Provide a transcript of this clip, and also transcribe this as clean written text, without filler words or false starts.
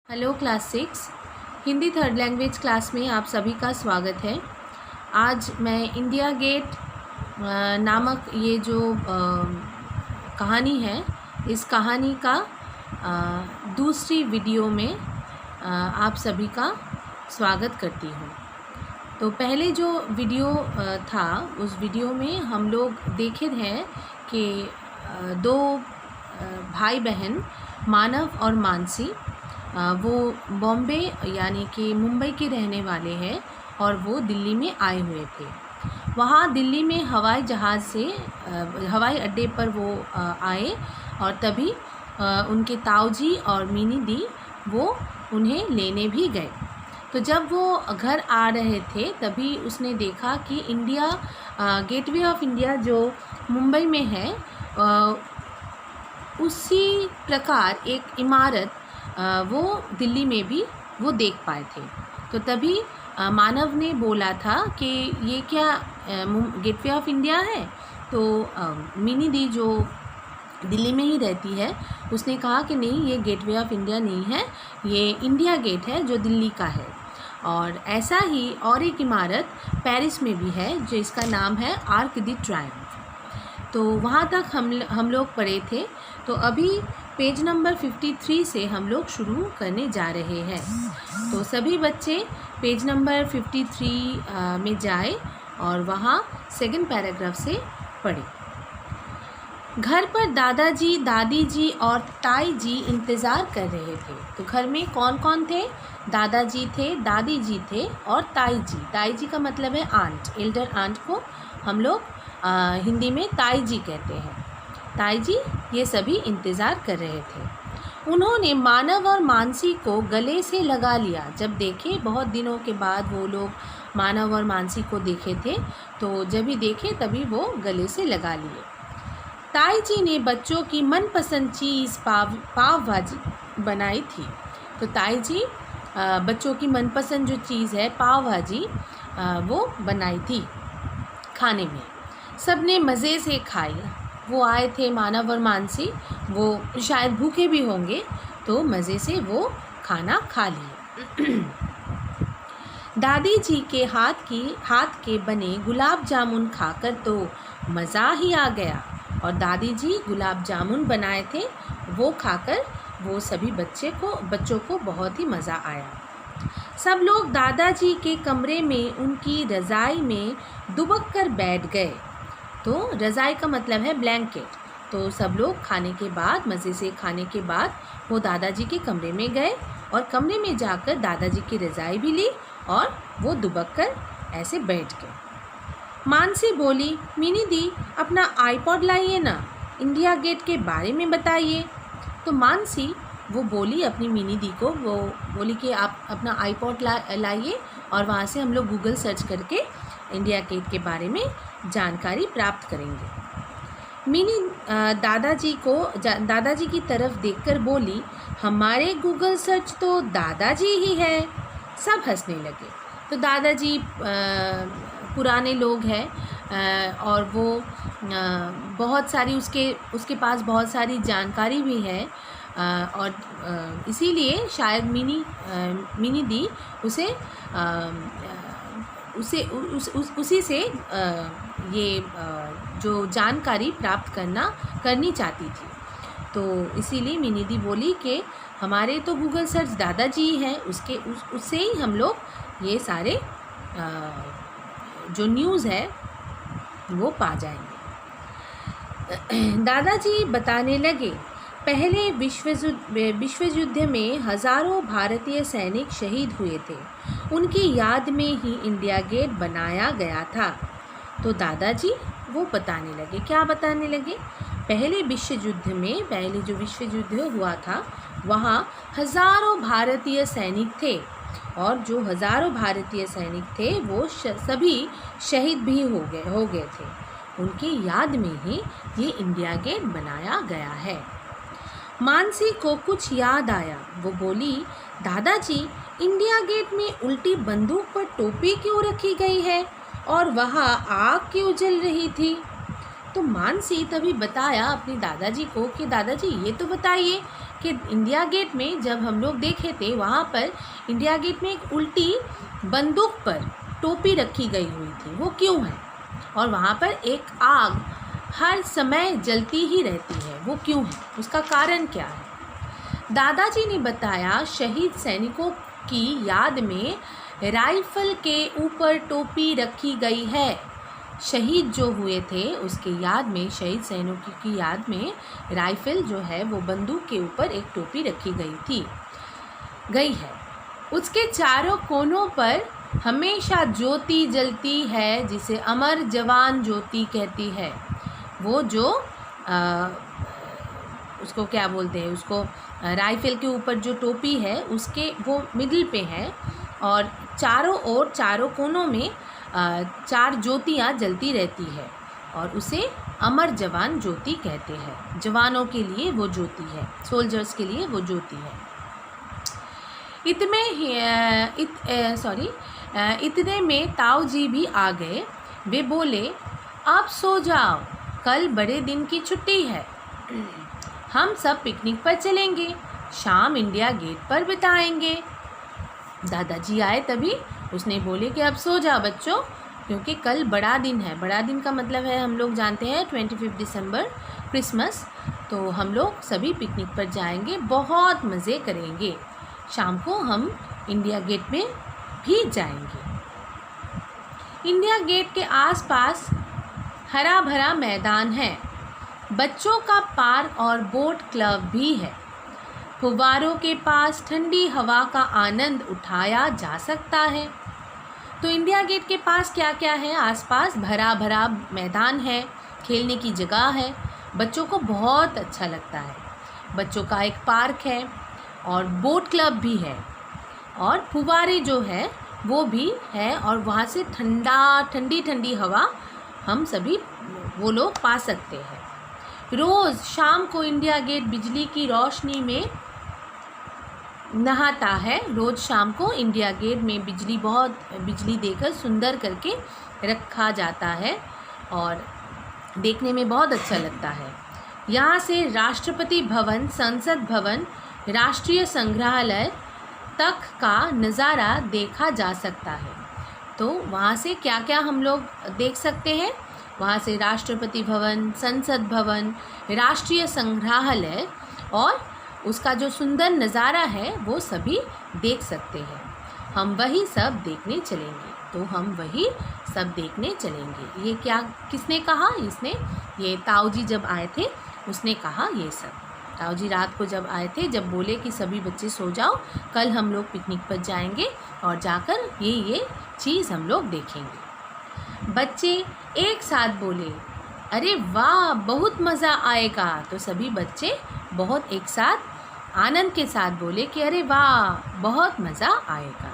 Hello class 6 Hindi third language class में आप सभी का स्वागत है। आज मैं इंडिया गेट नामक ये जो कहानी है, इस कहानी का दूसरी वीडियो में आप सभी का स्वागत करती हूँ। तो पहले जो वीडियो था, उस वीडियो में हम लोग देखे हैं कि दो भाई बहन मानव और मानसी वो बॉम्बे यानी कि मुंबई के रहने वाले हैं और वो दिल्ली में आए हुए थे। वहाँ दिल्ली में हवाई जहाज़ से हवाई अड्डे पर वो आए और तभी उनके ताऊजी और मीनी दी वो उन्हें लेने भी गए। तो जब वो घर आ रहे थे तभी उसने देखा कि इंडिया गेटवे ऑफ इंडिया जो मुंबई में है, उसी प्रकार एक इमारत वो दिल्ली में भी वो देख पाए थे। तो तभी मानव ने बोला था कि ये क्या गेटवे ऑफ इंडिया है? तो मिनी दी जो दिल्ली में ही रहती है, उसने कहा कि नहीं, ये गेटवे ऑफ इंडिया नहीं है, ये इंडिया गेट है जो दिल्ली का है। और ऐसा ही और एक इमारत पेरिस में भी है जो इसका नाम है आर्क द ट्रायम्फ। तो वहाँ तक हम लोग पढ़े थे। तो अभी पेज नंबर 53 से हम लोग शुरू करने जा रहे हैं। तो सभी बच्चे पेज नंबर 53 में जाए और वहाँ सेकंड पैराग्राफ से पढ़ें। घर पर दादाजी, दादी जी और ताई जी इंतज़ार कर रहे थे। तो घर में कौन कौन थे? दादाजी थे, दादी जी थे और ताई जी। ताई जी का मतलब है आंट, एल्डर आंट को हम लोग हिंदी में ताई जी कहते हैं। ताई जी ये सभी इंतज़ार कर रहे थे। उन्होंने मानव और मानसी को गले से लगा लिया। जब देखे, बहुत दिनों के बाद वो लोग मानव और मानसी को देखे थे, तो जब भी देखे तभी वो गले से लगा लिए। ताई जी ने बच्चों की मनपसंद चीज़ पाव भाजी बनाई थी। तो ताई जी बच्चों की मनपसंद जो चीज़ है पाव भाजी वो बनाई थी खाने में। सबने मज़े से खाई। वो आए थे मानव और मानसी, वो शायद भूखे भी होंगे, तो मज़े से वो खाना खा लिए। दादी जी के हाथ के बने गुलाब जामुन खाकर तो मज़ा ही आ गया। और दादी जी गुलाब जामुन बनाए थे, वो खाकर वो सभी बच्चों को बहुत ही मज़ा आया। सब लोग दादाजी के कमरे में उनकी रज़ाई में दुबक कर बैठ गए। तो रज़ाई का मतलब है ब्लैंकेट। तो सब लोग खाने के बाद, मज़े से खाने के बाद, वो दादाजी के कमरे में गए और कमरे में जाकर दादाजी की रज़ाई भी ली और वो दुबक कर ऐसे बैठ गए। मानसी बोली, मिनी दी अपना आईपॉड लाइए ना, इंडिया गेट के बारे में बताइए। तो मानसी वो बोली अपनी मिनी दी को, वो बोली कि आप अपना आईपॉड लाइए और वहाँ से हम लोग गूगल सर्च करके इंडिया गेट के बारे में जानकारी प्राप्त करेंगे। मिनी दादाजी की तरफ देखकर बोली, हमारे गूगल सर्च तो दादाजी ही है। सब हंसने लगे। तो दादाजी पुराने लोग हैं और वो बहुत सारी उसके पास बहुत सारी जानकारी भी है और इसीलिए शायद मिनी दी उसी से ये जो जानकारी प्राप्त करनी चाहती थी। तो इसीलिए मिनी दी बोली कि हमारे तो गूगल सर्च दादाजी हैं, उससे ही हम लोग ये सारे जो न्यूज़ है वो पा जाएंगे। दादाजी बताने लगे, पहले विश्व युद्ध में हज़ारों भारतीय सैनिक शहीद हुए थे। उनकी याद में ही इंडिया गेट बनाया गया था। तो दादाजी वो बताने लगे, क्या बताने लगे? पहले जो विश्व युद्ध हुआ था, वहाँ हज़ारों भारतीय सैनिक थे और जो हज़ारों भारतीय सैनिक थे वो सभी शहीद भी हो गए थे। उनकी याद में ही ये इंडिया गेट बनाया गया है। मानसी को कुछ याद आया। वो बोली, दादाजी इंडिया गेट में उल्टी बंदूक पर टोपी क्यों रखी गई है और वहाँ आग क्यों जल रही थी? तो मानसी तभी बताया अपने दादाजी को कि दादाजी ये तो बताइए कि इंडिया गेट में जब हम लोग देखे थे, वहाँ पर इंडिया गेट में एक उल्टी बंदूक पर टोपी रखी गई हुई थी, वो क्यों है? और वहाँ पर एक आग हर समय जलती ही रहती है, वो क्यों है? उसका कारण क्या है? दादाजी ने बताया, शहीद सैनिकों की याद में राइफल के ऊपर टोपी रखी गई है। शहीद जो हुए थे उसके याद में, शहीद सैनिकों की याद में राइफल जो है वो बंदूक के ऊपर एक टोपी रखी गई है। उसके चारों कोनों पर हमेशा ज्योति जलती है, जिसे अमर जवान ज्योति कहती है। वो जो उसको क्या बोलते हैं, उसको राइफल के ऊपर जो टोपी है उसके वो मिडिल पे है, और चारों ओर चारों कोनों में 4 ज्योतियाँ जलती रहती है, और उसे अमर जवान ज्योति कहते हैं। जवानों के लिए वो ज्योति है, सोल्जर्स के लिए वो ज्योति है। इतने में ताऊ जी भी आ गए। वे बोले, अब सो जाओ, कल बड़े दिन की छुट्टी है, हम सब पिकनिक पर चलेंगे, शाम इंडिया गेट पर बिताएंगे। दादाजी आए तभी उसने बोले कि अब सो जाओ बच्चों, क्योंकि कल बड़ा दिन है। बड़ा दिन का मतलब है, हम लोग जानते हैं 25 दिसंबर क्रिसमस, तो हम लोग सभी पिकनिक पर जाएंगे, बहुत मज़े करेंगे, शाम को हम इंडिया गेट में भी जाएंगे। इंडिया गेट के आसपास हरा भरा मैदान है, बच्चों का पार्क और बोट क्लब भी है। फुव्वारों के पास ठंडी हवा का आनंद उठाया जा सकता है। तो इंडिया गेट के पास क्या क्या है? आसपास भरा भरा मैदान है, खेलने की जगह है, बच्चों को बहुत अच्छा लगता है। बच्चों का एक पार्क है और बोट क्लब भी है, और फुव्वारे जो है वो भी है, और वहाँ से ठंडी ठंडी हवा हम सभी वो लोग पा सकते हैं। रोज़ शाम को इंडिया गेट बिजली की रोशनी में नहाता है। रोज़ शाम को इंडिया गेट में बिजली देकर सुंदर करके रखा जाता है, और देखने में बहुत अच्छा लगता है। यहाँ से राष्ट्रपति भवन, संसद भवन, राष्ट्रीय संग्रहालय तक का नज़ारा देखा जा सकता है। तो वहाँ से क्या क्या हम लोग देख सकते हैं? वहाँ से राष्ट्रपति भवन, संसद भवन, राष्ट्रीय संग्रहालय और उसका जो सुंदर नज़ारा है वो सभी देख सकते हैं। हम वही सब देखने चलेंगे, तो हम वही सब देखने चलेंगे। ये क्या किसने कहा? ये ताऊ जी जब आए थे उसने कहा ये सब। ताऊ जी रात को जब आए थे, जब बोले कि सभी बच्चे सो जाओ, कल हम लोग पिकनिक पर जाएंगे और जाकर ये चीज़ हम लोग देखेंगे। बच्चे एक साथ बोले, अरे वाह, बहुत मज़ा आएगा। तो सभी बच्चे बहुत एक साथ आनंद के साथ बोले कि अरे वाह, बहुत मज़ा आएगा।